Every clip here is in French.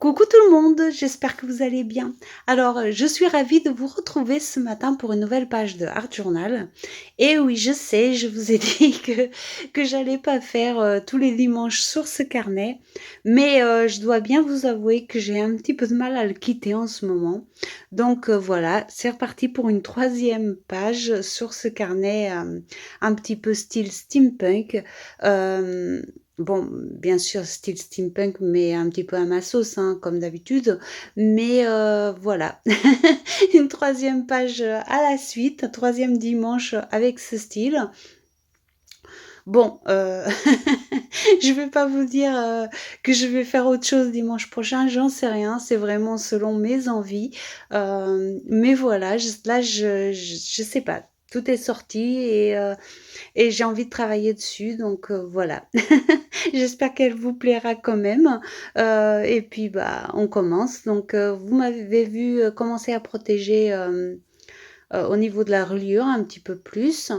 Coucou tout le monde, j'espère que vous allez bien. Alors, je suis ravie de vous retrouver ce matin pour une nouvelle page de Art Journal. Et oui, je sais, je vous ai dit que j'allais pas faire tous les dimanches sur ce carnet, mais je dois bien vous avouer que j'ai un petit peu de mal à le quitter en ce moment. Donc voilà, c'est reparti pour une troisième page sur ce carnet un petit peu style steampunk. Euh, Bon, bien sûr, style steampunk, mais un petit peu à ma sauce, hein, comme d'habitude. Mais voilà, une troisième page à la suite, un troisième dimanche avec ce style. Bon, je vais pas vous dire que je vais faire autre chose dimanche prochain, j'en sais rien, c'est vraiment selon mes envies. Mais voilà, là, je sais pas. Tout est sorti et j'ai envie de travailler dessus, donc voilà. J'espère qu'elle vous plaira quand même. Et puis, bah, on commence. Donc, vous m'avez vu commencer à protéger au niveau de la reliure un petit peu plus.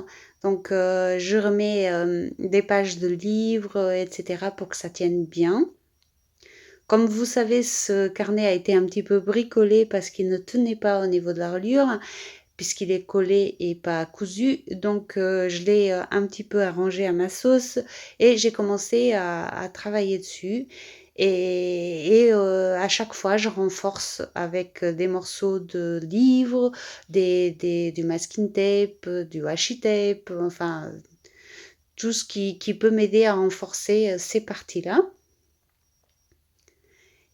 Donc, je remets des pages de livres, etc. pour que ça tienne bien. Comme vous savez, ce carnet a été un petit peu bricolé parce qu'il ne tenait pas au niveau de la reliure, puisqu'il est collé et pas cousu. Donc, je l'ai un petit peu arrangé à ma sauce et j'ai commencé à travailler dessus. À chaque fois, je renforce avec des morceaux de livres, du masking tape, du washi tape, enfin, tout ce qui peut m'aider à renforcer ces parties-là.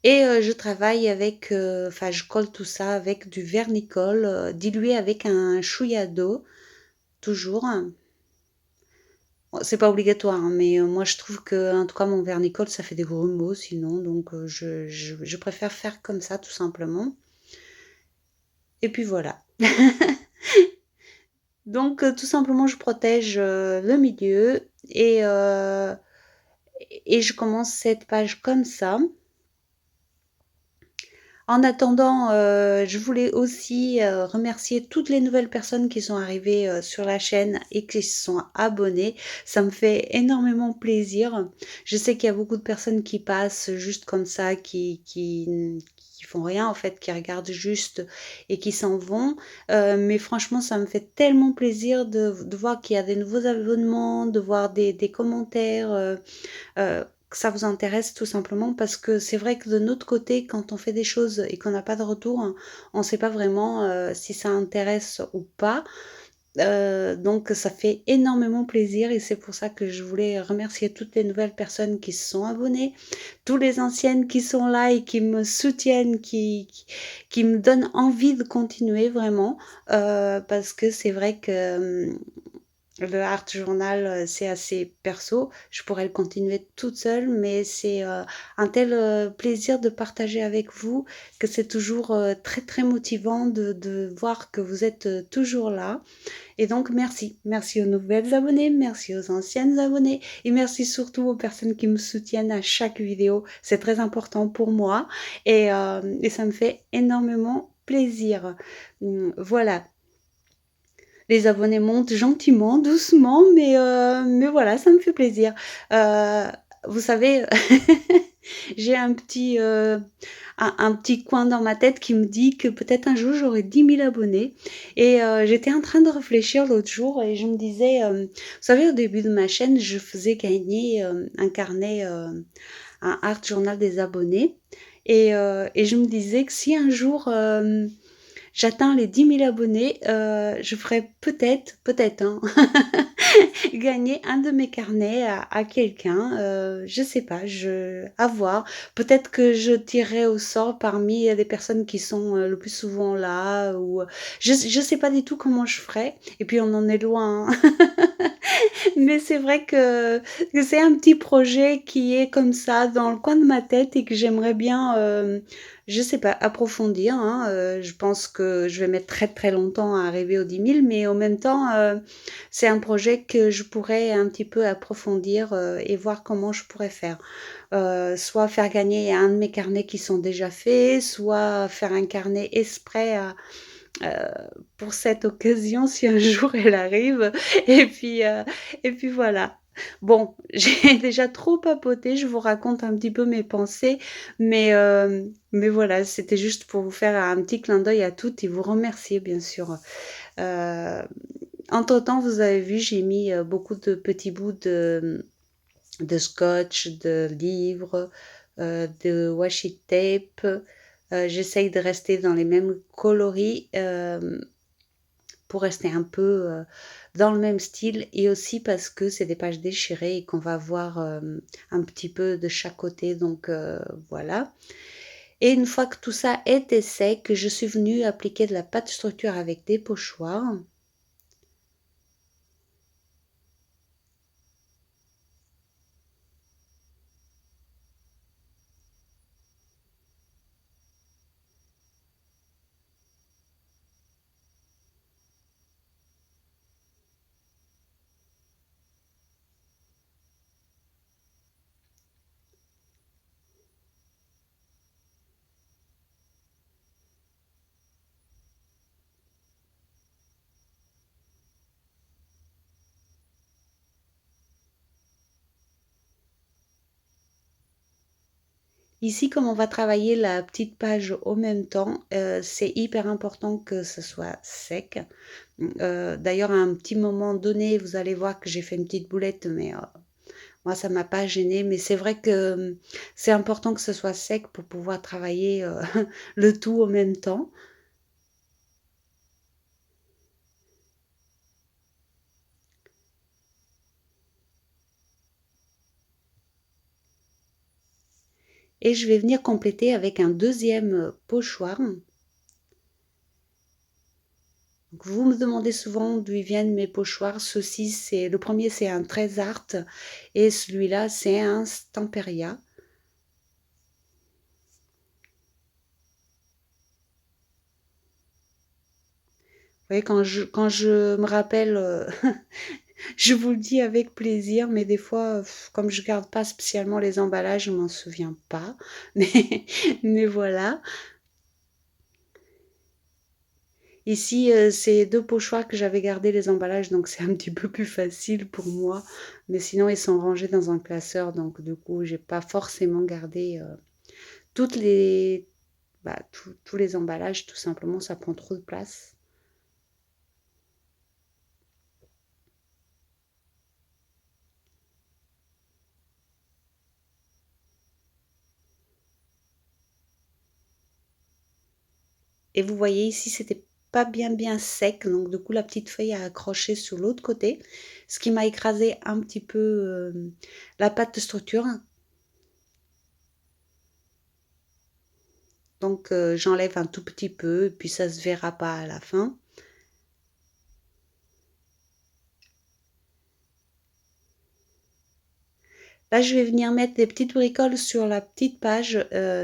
Et je travaille avec, enfin, je colle tout ça avec du vernicole dilué avec un chouïa d'eau, toujours. Bon, c'est pas obligatoire, hein, mais moi je trouve que, en tout cas, mon vernicole, ça fait des grumeaux sinon, donc je préfère faire comme ça, tout simplement. Et puis voilà. Donc, tout simplement, je protège le milieu et je commence cette page comme ça. En attendant, je voulais aussi remercier toutes les nouvelles personnes qui sont arrivées sur la chaîne et qui se sont abonnées. Ça me fait énormément plaisir. Je sais qu'il y a beaucoup de personnes qui passent juste comme ça, qui font rien en fait, qui regardent juste et qui s'en vont. Mais franchement, ça me fait tellement plaisir de voir qu'il y a des nouveaux abonnements, de voir des commentaires. Que ça vous intéresse tout simplement parce que c'est vrai que de notre côté, quand on fait des choses et qu'on n'a pas de retour, hein, on ne sait pas vraiment si ça intéresse ou pas. Donc ça fait énormément plaisir et c'est pour ça que je voulais remercier toutes les nouvelles personnes qui se sont abonnées, toutes les anciennes qui sont là et qui me soutiennent, qui me donnent envie de continuer vraiment, parce que c'est vrai que le art journal, c'est assez perso. Je pourrais le continuer toute seule, mais c'est un tel plaisir de partager avec vous que c'est toujours très très motivant de voir que vous êtes toujours là. Et donc merci. Merci aux nouvelles abonnées, merci aux anciennes abonnées et merci surtout aux personnes qui me soutiennent à chaque vidéo. C'est très important pour moi et ça me fait énormément plaisir. Voilà, les abonnés montent gentiment, doucement, mais voilà, ça me fait plaisir. Euh, Vous savez, j'ai un petit coin dans ma tête qui me dit que peut-être un jour j'aurai 10 000 abonnés. Et j'étais en train de réfléchir l'autre jour et je me disais, vous savez, au début de ma chaîne, je faisais gagner un carnet, un art journal des abonnés. Et je me disais que si un jour j'atteins les 10 000 abonnés, je ferai peut-être, hein, gagner un de mes carnets à quelqu'un. Je sais pas, à voir. Peut-être que je tirerai au sort parmi les personnes qui sont le plus souvent là. Ou je sais pas du tout comment je ferai. Et puis on en est loin, hein. Mais c'est vrai que c'est un petit projet qui est comme ça dans le coin de ma tête et que j'aimerais bien, je sais pas, approfondir, hein. Je pense que je vais mettre très très longtemps à arriver aux 10 000, mais en même temps, c'est un projet que je pourrais un petit peu approfondir et voir comment je pourrais faire. Soit faire gagner un de mes carnets qui sont déjà faits, soit faire un carnet exprès pour cette occasion si un jour elle arrive. Et puis, et puis voilà. Bon, j'ai déjà trop papoté, je vous raconte un petit peu mes pensées, mais voilà, c'était juste pour vous faire un petit clin d'œil à toutes et vous remercier bien sûr. Heu, Entre-temps, vous avez vu, j'ai mis, beaucoup de petits bouts de scotch, de livres, de washi tape. J'essaye de rester dans les mêmes coloris, pour rester un peu, dans le même style et aussi parce que c'est des pages déchirées et qu'on va voir, un petit peu de chaque côté donc voilà. Et une fois que tout ça était sec, je suis venue appliquer de la pâte structure avec des pochoirs. Ici, comme on va travailler la petite page au même temps, c'est hyper important que ce soit sec. D'ailleurs, à un petit moment donné, vous allez voir que j'ai fait une petite boulette, mais moi, ça m'a pas gênée. Mais c'est vrai que c'est important que ce soit sec pour pouvoir travailler le tout au même temps. Et je vais venir compléter avec un deuxième pochoir. Donc, vous me demandez souvent d'où ils viennent mes pochoirs. Ceci, c'est le premier, c'est un Trésart et celui-là, c'est un Stamperia. Vous voyez, quand je me rappelle, je vous le dis avec plaisir, mais des fois, comme je garde pas spécialement les emballages, je m'en souviens pas. Mais, mais voilà. Ici, c'est 2 pochoirs que j'avais gardé les emballages, donc c'est un petit peu plus facile pour moi. Mais sinon, ils sont rangés dans un classeur, donc du coup, j'ai pas forcément gardé toutes les, tous les emballages, tout simplement, ça prend trop de place. Et vous voyez ici, c'était pas bien sec, donc du coup la petite feuille a accroché sur l'autre côté, ce qui m'a écrasé un petit peu la pâte de structure. Donc j'enlève un tout petit peu, et puis ça se verra pas à la fin. Là, je vais venir mettre des petites bricoles sur la petite page,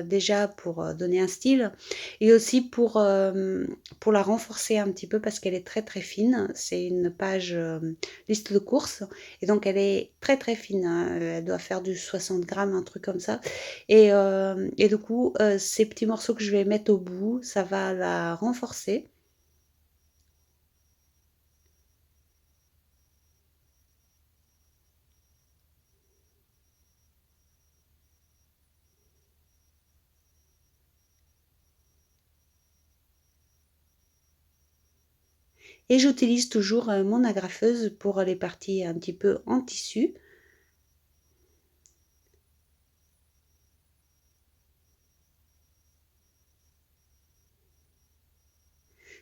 déjà pour donner un style et aussi pour la renforcer un petit peu parce qu'elle est très fine. C'est une page liste de courses et donc elle est très fine, hein. Elle doit faire du 60 grammes, un truc comme ça. Et du coup, ces petits morceaux que je vais mettre au bout, ça va la renforcer. Et j'utilise toujours mon agrafeuse pour les parties un petit peu en tissu.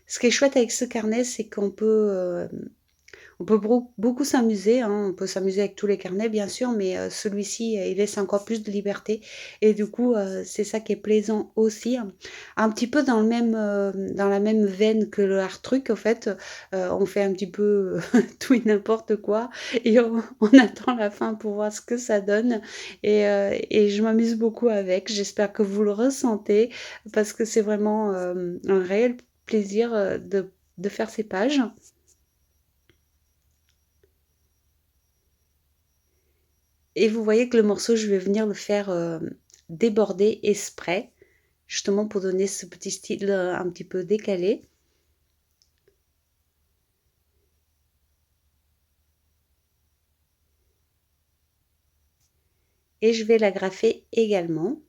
Ce qui est chouette avec ce carnet, c'est on peut beaucoup s'amuser, hein. On peut s'amuser avec tous les carnets, bien sûr, mais celui-ci, il laisse encore plus de liberté. Et du coup, c'est ça qui est plaisant aussi, hein. Un petit peu dans la même veine que le art truc, en fait. On fait un petit peu tout et n'importe quoi. Et on attend la fin pour voir ce que ça donne. Et je m'amuse beaucoup avec. J'espère que vous le ressentez parce que c'est vraiment un réel plaisir de faire ces pages. Et vous voyez que le morceau, je vais venir le faire déborder et spray, justement pour donner ce petit style un petit peu décalé. et je vais l'agrafer également.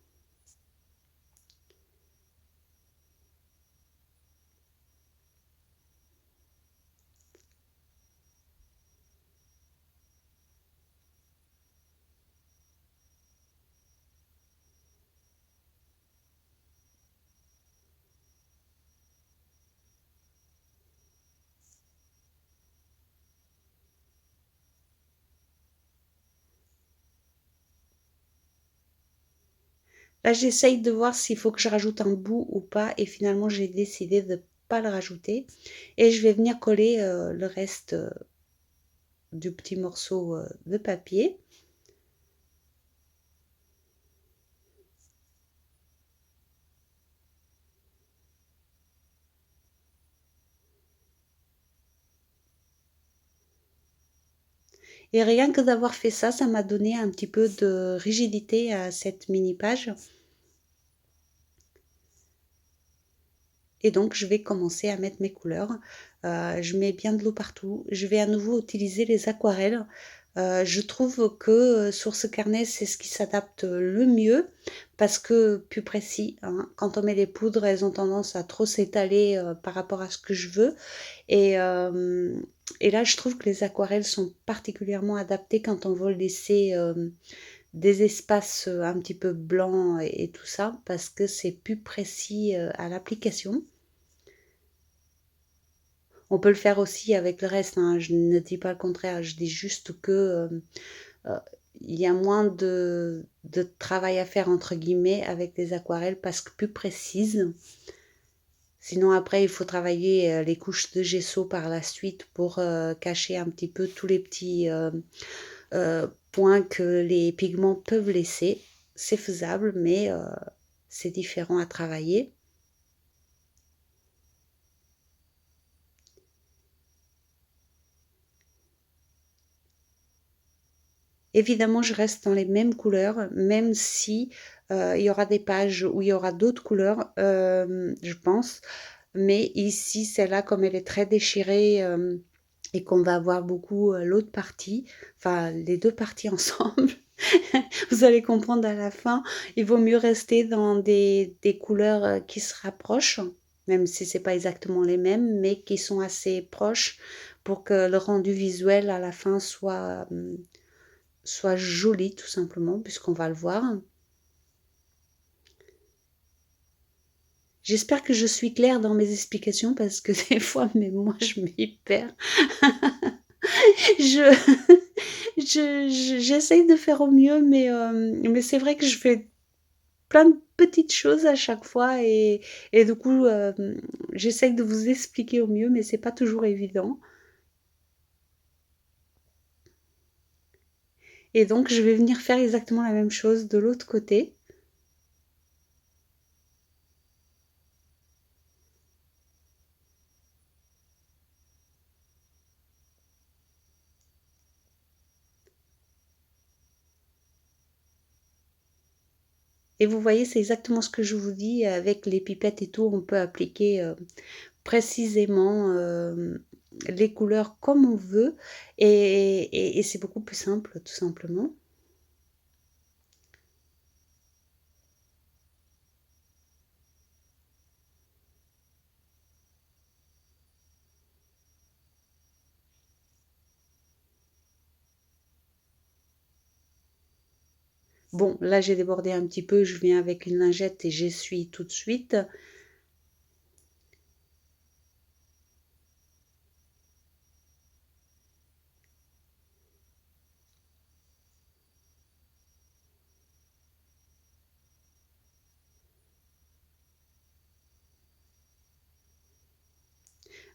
Là, j'essaye de voir s'il faut que je rajoute un bout ou pas et finalement, j'ai décidé de ne pas le rajouter et je vais venir coller, le reste, du petit morceau, de papier. Et rien que d'avoir fait ça, ça m'a donné un petit peu de rigidité à cette mini page. Et donc, je vais commencer à mettre mes couleurs. Je mets bien de l'eau partout. Je vais à nouveau utiliser les aquarelles. Je trouve que sur ce carnet, c'est ce qui s'adapte le mieux parce que plus précis, hein. Quand on met les poudres, elles ont tendance à trop s'étaler par rapport à ce que je veux. Et, euh, et là, je trouve que les aquarelles sont particulièrement adaptées quand on veut laisser des espaces un petit peu blancs et tout ça parce que c'est plus précis à l'application. On peut le faire aussi avec le reste, hein. Je ne dis pas le contraire, je dis juste que euh, il y a moins de travail à faire entre guillemets avec les aquarelles parce que plus précises. Sinon après il faut travailler les couches de gesso par la suite pour cacher un petit peu tous les petits points que les pigments peuvent laisser. C'est faisable mais c'est différent à travailler. Évidemment, je reste dans les mêmes couleurs, même si il y aura des pages où il y aura d'autres couleurs, je pense. Mais ici, celle-là, comme elle est très déchirée et qu'on va avoir beaucoup l'autre partie, enfin les deux parties ensemble, vous allez comprendre à la fin, il vaut mieux rester dans des couleurs qui se rapprochent, même si c'est pas exactement les mêmes, mais qui sont assez proches pour que le rendu visuel à la fin soit jolie tout simplement, puisqu'on va le voir. J'espère que je suis claire dans mes explications parce que des fois, mais moi, je m'y perds. je, j'essaye de faire au mieux, mais c'est vrai que je fais plein de petites choses à chaque fois et du coup, j'essaye de vous expliquer au mieux, mais c'est pas toujours évident. Et donc, je vais venir faire exactement la même chose de l'autre côté. Et vous voyez, c'est exactement ce que je vous dis, avec les pipettes et tout, on peut appliquer précisément les couleurs comme on veut et c'est beaucoup plus simple, tout simplement. Bon, là j'ai débordé un petit peu, je viens avec une lingette et j'essuie tout de suite.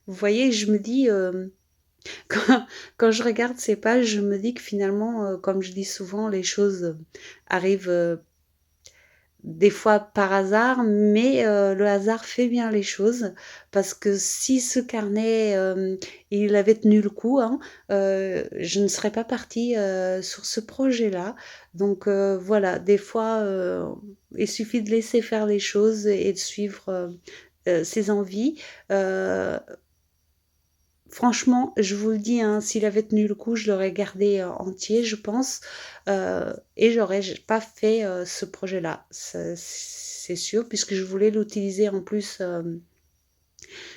Vous voyez, je me dis, quand, quand je regarde ces pages, je me dis que finalement, comme je dis souvent, les choses arrivent des fois par hasard, mais le hasard fait bien les choses parce que si ce carnet, il avait tenu le coup, hein, je ne serais pas partie sur ce projet-là. Donc voilà, des fois, il suffit de laisser faire les choses et de suivre ses envies. Franchement, je vous le dis, hein, s'il avait tenu le coup, je l'aurais gardé, entier, je pense, et j'aurais pas fait, ce projet-là. C'est sûr, puisque je voulais l'utiliser en plus,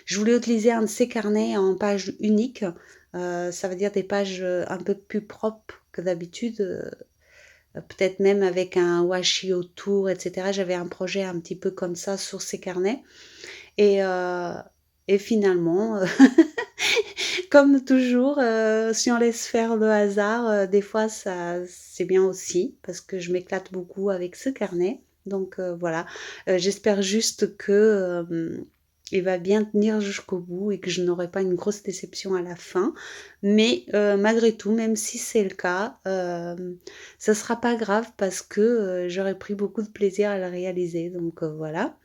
je voulais utiliser un de ces carnets en page unique. Ça veut dire des pages, un peu plus propres que d'habitude, peut-être même avec un washi autour et cetera. J'avais un projet un petit peu comme ça sur ces carnets et heu et finalement, comme toujours, si on laisse faire le hasard, des fois ça c'est bien aussi parce que je m'éclate beaucoup avec ce carnet. Donc voilà, j'espère juste que, il va bien tenir jusqu'au bout et que je n'aurai pas une grosse déception à la fin. Mais malgré tout, même si c'est le cas, ça sera pas grave parce que, j'aurais pris beaucoup de plaisir à le réaliser. Donc voilà.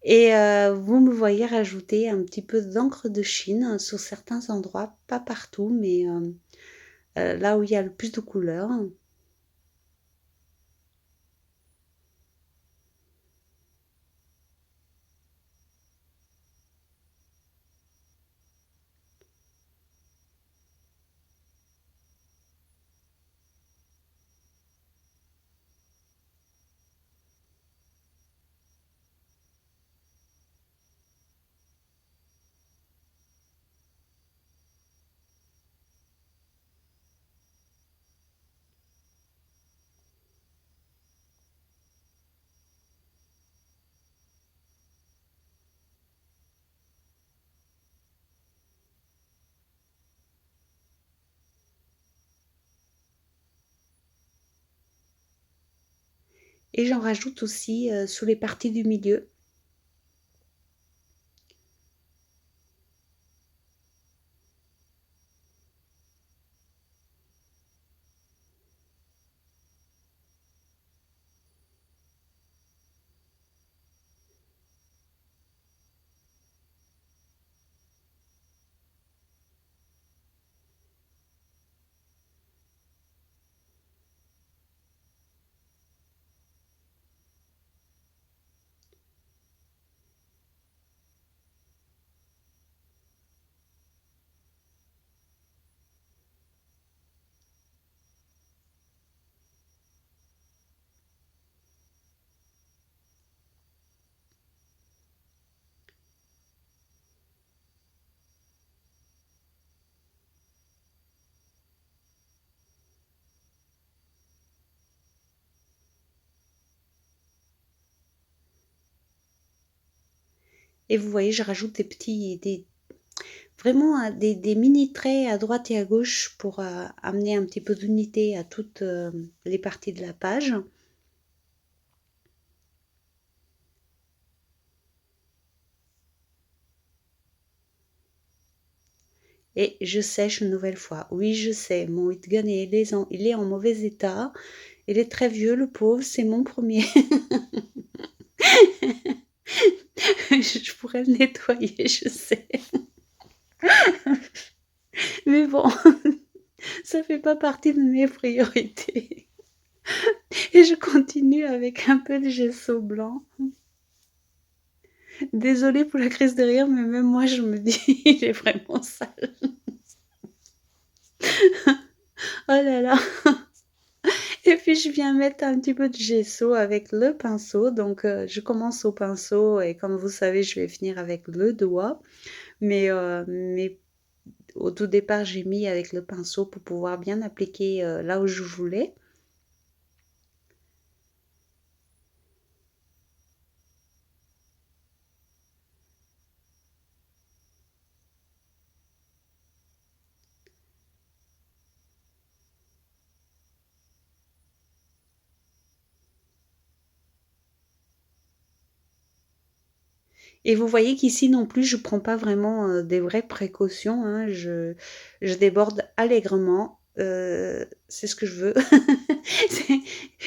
Et vous me voyez rajouter un petit peu d'encre de Chine sur certains endroits, pas partout, mais là où il y a le plus de couleurs. Et j'en rajoute aussi sous les parties du milieu. Et vous voyez, je rajoute vraiment des mini traits à droite et à gauche pour amener un petit peu d'unité à toutes les parties de la page. Et je sèche une nouvelle fois. Oui, je sais, mon Wittgen, il est en mauvais état. Il est très vieux, le pauvre, c'est mon premier. Je pourrais le nettoyer, je sais. Mais bon, ça fait pas partie de mes priorités. Et je continue avec un peu de gesso blanc. Désolée pour la crise de rire, mais même moi, je me dis, il est vraiment sale. Oh là là. Et puis je viens mettre un petit peu de gesso avec le pinceau. Donc je commence au pinceau et comme vous savez, je vais finir avec le doigt. Mais au tout départ, j'ai mis avec le pinceau pour pouvoir bien appliquer là où je voulais. Et vous voyez qu'ici non plus, je prends pas vraiment des vraies précautions, hein. Je déborde allègrement. C'est ce que je veux.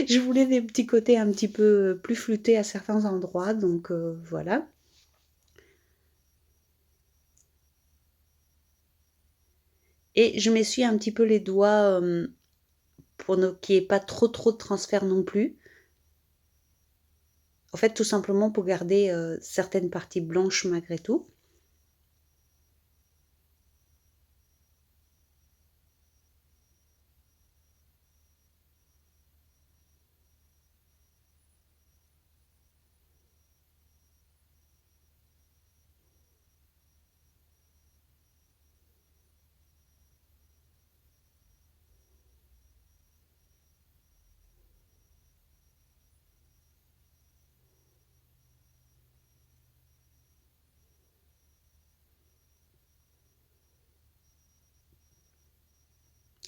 Je voulais des petits côtés un petit peu plus flûtés à certains endroits, donc voilà. Et je m'essuie un petit peu les doigts pour qu'il n'y ait pas trop de transfert non plus. En fait, tout simplement pour garder certaines parties blanches malgré tout.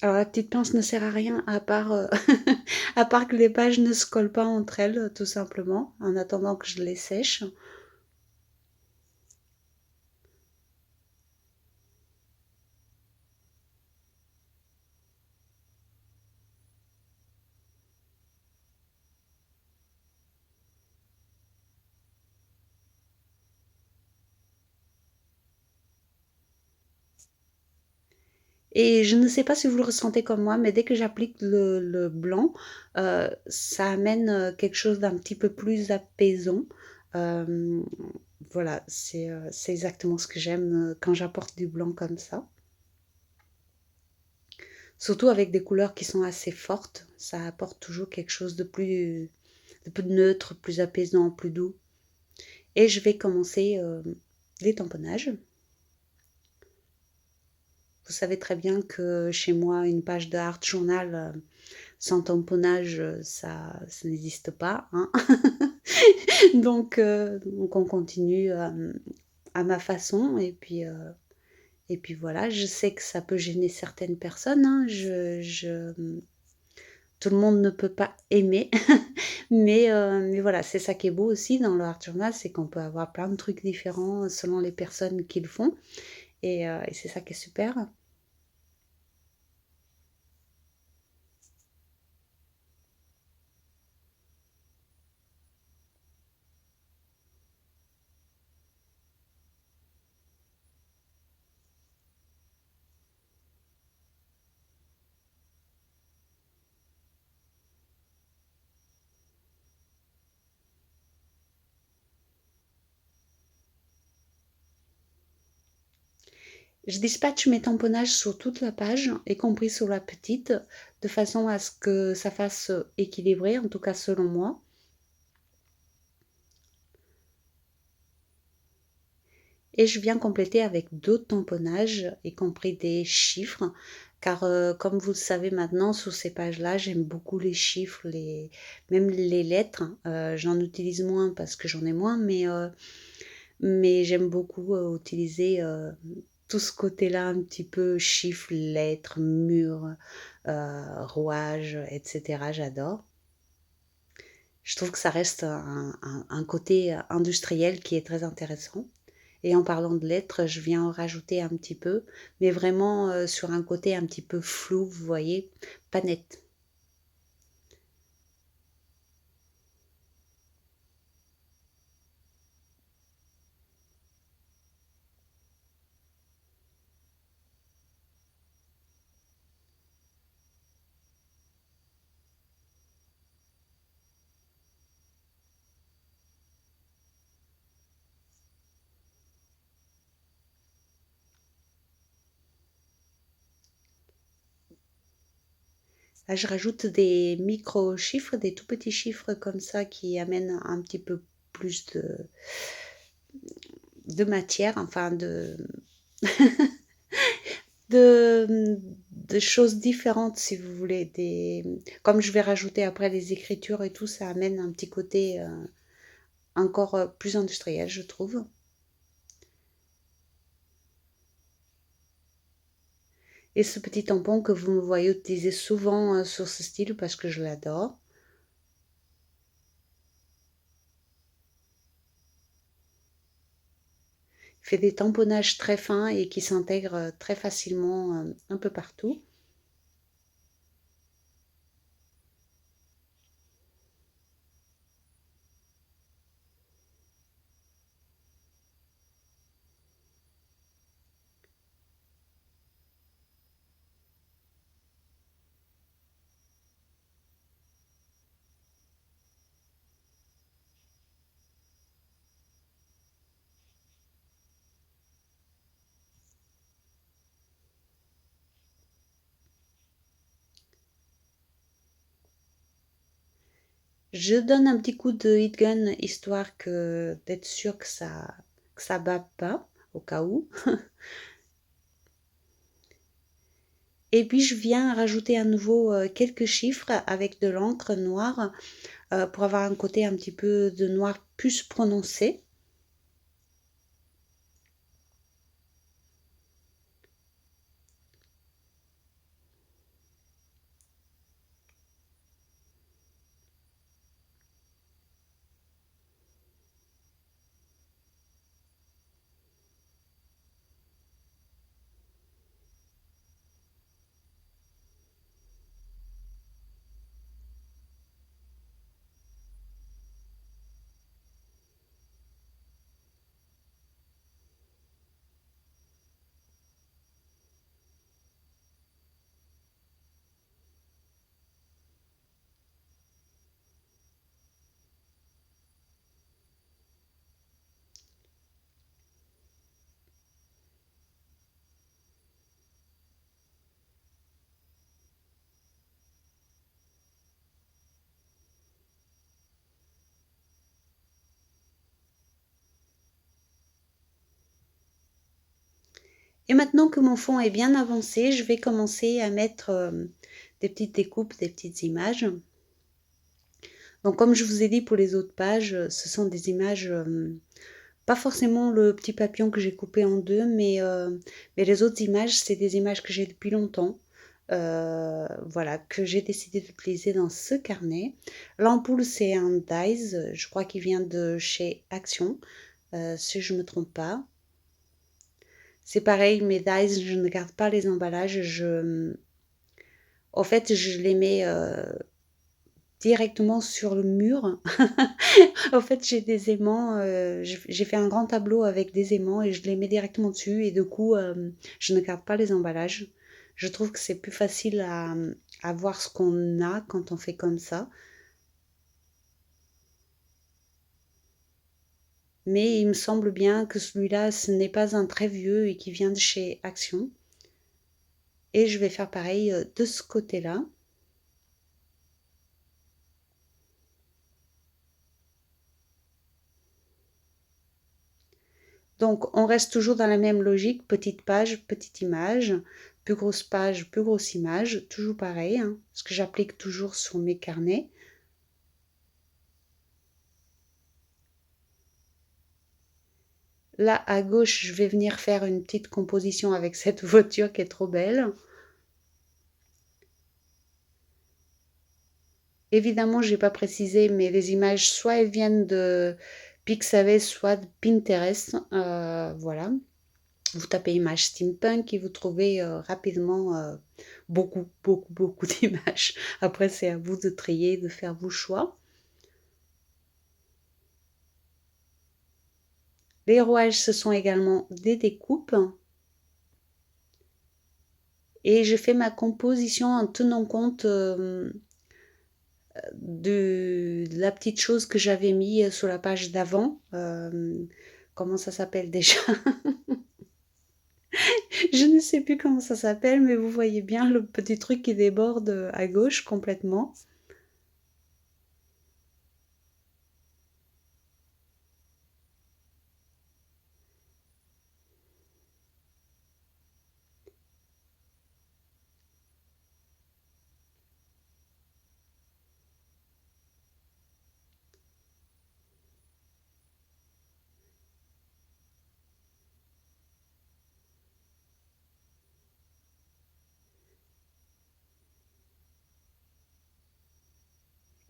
Alors la petite pince ne sert à rien à part, à part que les pages ne se collent pas entre elles, tout simplement, en attendant que je les sèche. Et je ne sais pas si vous le ressentez comme moi, mais dès que j'applique le blanc, ça amène, quelque chose d'un petit peu plus apaisant. Hem, voilà, c'est exactement ce que j'aime, quand j'apporte du blanc comme ça. Surtout avec des couleurs qui sont assez fortes, ça apporte toujours quelque chose de plus neutre, plus apaisant, plus doux. Et je vais commencer, les tamponnages. Vous savez très bien que chez moi, une page de Art Journal, sans tamponnage, ça n'existe pas, hein. Donc on continue, à ma façon et puis voilà. Je sais que ça peut gêner certaines personnes, hein. Tout le monde ne peut pas aimer, mais voilà, c'est ça qui est beau aussi dans le art journal, c'est qu'on peut avoir plein de trucs différents selon les personnes qui le font et c'est ça qui est super. Je dispatche mes tamponnages sur toute la page, y compris sur la petite, de façon à ce que ça fasse équilibrer, en tout cas selon moi. Et je viens compléter avec d'autres tamponnages, y compris des chiffres, car comme vous le savez maintenant, sur ces pages-là, j'aime beaucoup les chiffres, même les lettres. J'en utilise moins parce que j'en ai moins, mais j'aime beaucoup utiliser tout ce côté-là, un petit peu chiffres, lettres, murs, rouages, etc. J'adore. Je trouve que ça reste un côté industriel qui est très intéressant. Et en parlant de lettres, je viens en rajouter un petit peu, mais vraiment sur un côté un petit peu flou, vous voyez, pas net. Là, je rajoute des micro-chiffres, des tout petits chiffres comme ça qui amènent un petit peu plus de matière, enfin de, de choses différentes si vous voulez. Comme je vais rajouter après les écritures et tout, ça amène un petit côté encore plus industriel, je trouve. Et ce petit tampon que vous me voyez utiliser souvent sur ce style parce que je l'adore. Il fait des tamponnages très fins et qui s'intègrent très facilement un peu partout. Je donne un petit coup de heat gun histoire que d'être sûr que ça bat pas au cas où. Et puis je viens rajouter à nouveau quelques chiffres avec de l'encre noire pour avoir un côté un petit peu de noir plus prononcé. Et maintenant que mon fond est bien avancé, je vais commencer à mettre des petites découpes, des petites images. Donc comme je vous ai dit pour les autres pages, ce sont des images, pas forcément le petit papillon que j'ai coupé en deux, mais les autres images, c'est des images que j'ai depuis longtemps. Voilà, que j'ai décidé d'utiliser dans ce carnet. L'ampoule, c'est un Dies, je crois qu'il vient de chez Action, si je ne me trompe pas. C'est pareil, mes Dies, je ne garde pas les emballages. En fait, je les mets directement sur le mur. En fait, j'ai des aimants, j'ai fait un grand tableau avec des aimants et je les mets directement dessus et du coup, je ne garde pas les emballages. Je trouve que c'est plus facile à voir ce qu'on a quand on fait comme ça. Mais il me semble bien que celui-là, ce n'est pas un très vieux et qui vient de chez Action. Et je vais faire pareil de ce côté-là. Donc, on reste toujours dans la même logique, petite page, petite image, plus grosse page, plus grosse image, toujours pareil, hein, ce que j'applique toujours sur mes carnets. Là, à gauche, je vais venir faire une petite composition avec cette voiture qui est trop belle. Évidemment, je n'ai pas précisé, mais les images, soit elles viennent de Pixabay, soit de Pinterest. Voilà. Vous tapez images steampunk et vous trouvez rapidement beaucoup, beaucoup, beaucoup d'images. Après, c'est à vous de trier, de faire vos choix. Les rouages, ce sont également des découpes. Et je fais ma composition en tenant compte de la petite chose que j'avais mis sur la page d'avant. Comment ça s'appelle déjà? Je ne sais plus comment ça s'appelle, mais vous voyez bien le petit truc qui déborde à gauche complètement.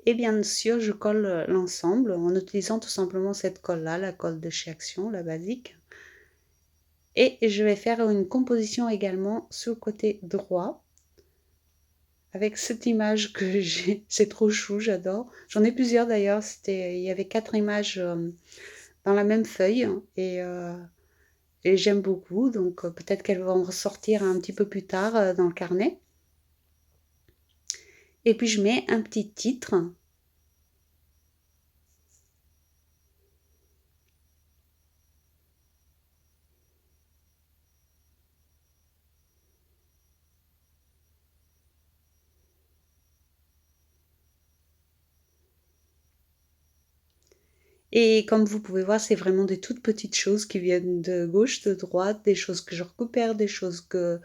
Et bien sûr, je colle l'ensemble en utilisant tout simplement cette colle-là, la colle de chez Action, la basique. Et je vais faire une composition également sur le côté droit avec cette image que j'ai. C'est trop chou, j'adore. J'en ai plusieurs d'ailleurs. Il y avait 4 images dans la même feuille et j'aime beaucoup. Donc peut-être qu'elles vont ressortir un petit peu plus tard dans le carnet. Et puis je mets un petit titre. Et comme vous pouvez voir, c'est vraiment des toutes petites choses qui viennent de gauche, de droite, des choses que je récupère, des choses que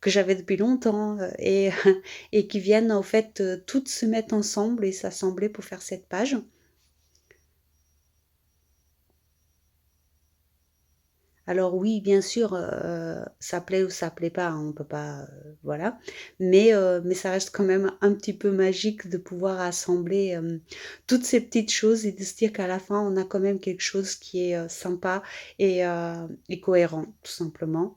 j'avais depuis longtemps et qui viennent en fait toutes se mettre ensemble et s'assembler pour faire cette page. Alors oui, bien sûr, ça plaît ou ça plaît pas, hein, on peut pas, voilà. Mais ça reste quand même un petit peu magique de pouvoir assembler, toutes ces petites choses et de se dire qu'à la fin, on a quand même quelque chose qui est, sympa et cohérent, tout simplement.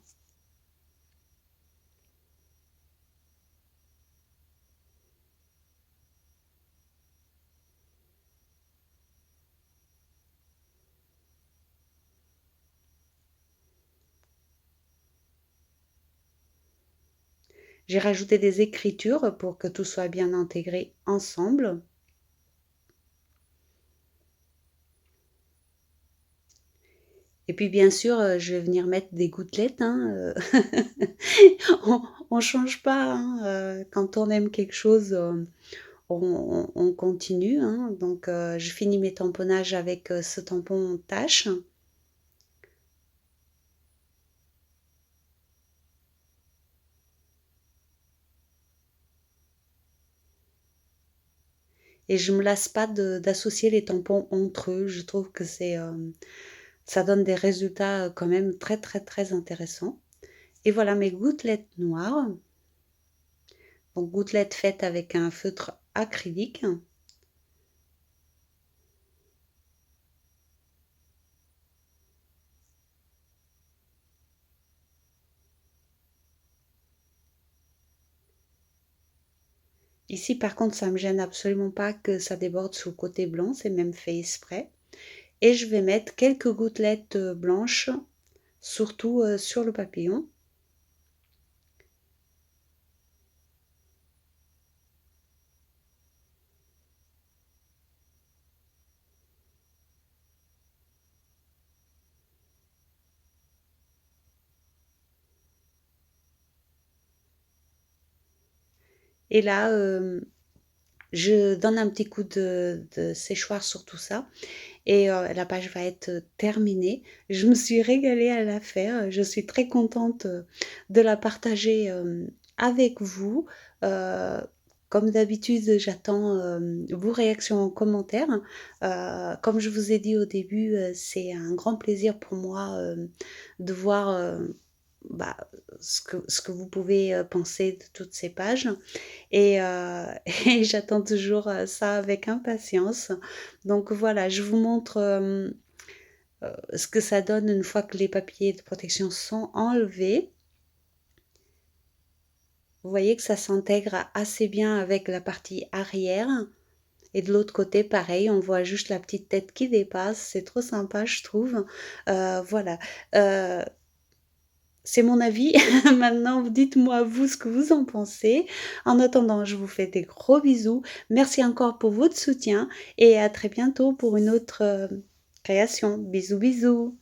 J'ai rajouté des écritures pour que tout soit bien intégré ensemble. Et puis bien sûr, je vais venir mettre des gouttelettes, hein, on change pas, hein, quand on aime quelque chose, on continue, hein. Donc je finis mes tamponnages avec, ce tampon tache. et je me lasse pas d'associer les tampons entre eux. Je trouve que ça donne des résultats quand même très très très intéressants. Et voilà mes gouttelettes noires. Donc gouttelettes faites avec un feutre acrylique. Ici par contre ça me gêne absolument pas que ça déborde sur le côté blanc, c'est même fait exprès. Et je vais mettre quelques gouttelettes blanches, surtout sur le papillon. Et là, je donne un petit coup de séchoir sur tout ça et la page va être terminée. Je me suis régalée à la faire. Je suis très contente de la partager avec vous. Euh, Comme d'habitude, j'attends vos réactions en commentaire. Comme je vous ai dit au début, c'est un grand plaisir pour moi de voir bah, ce que vous pouvez penser de toutes ces pages. Et, et j'attends toujours ça avec impatience. Donc voilà, je vous montre ce que ça donne une fois que les papiers de protection sont enlevés. Vous voyez que ça s'intègre assez bien avec la partie arrière. Et de l'autre côté, pareil, on voit juste la petite tête qui dépasse. C'est trop sympa, je trouve. Voilà. Euh, C'est mon avis. Maintenant, dites-moi vous ce que vous en pensez. En attendant, je vous fais des gros bisous. Merci encore pour votre soutien et à très bientôt pour une autre création. Bisous, bisous.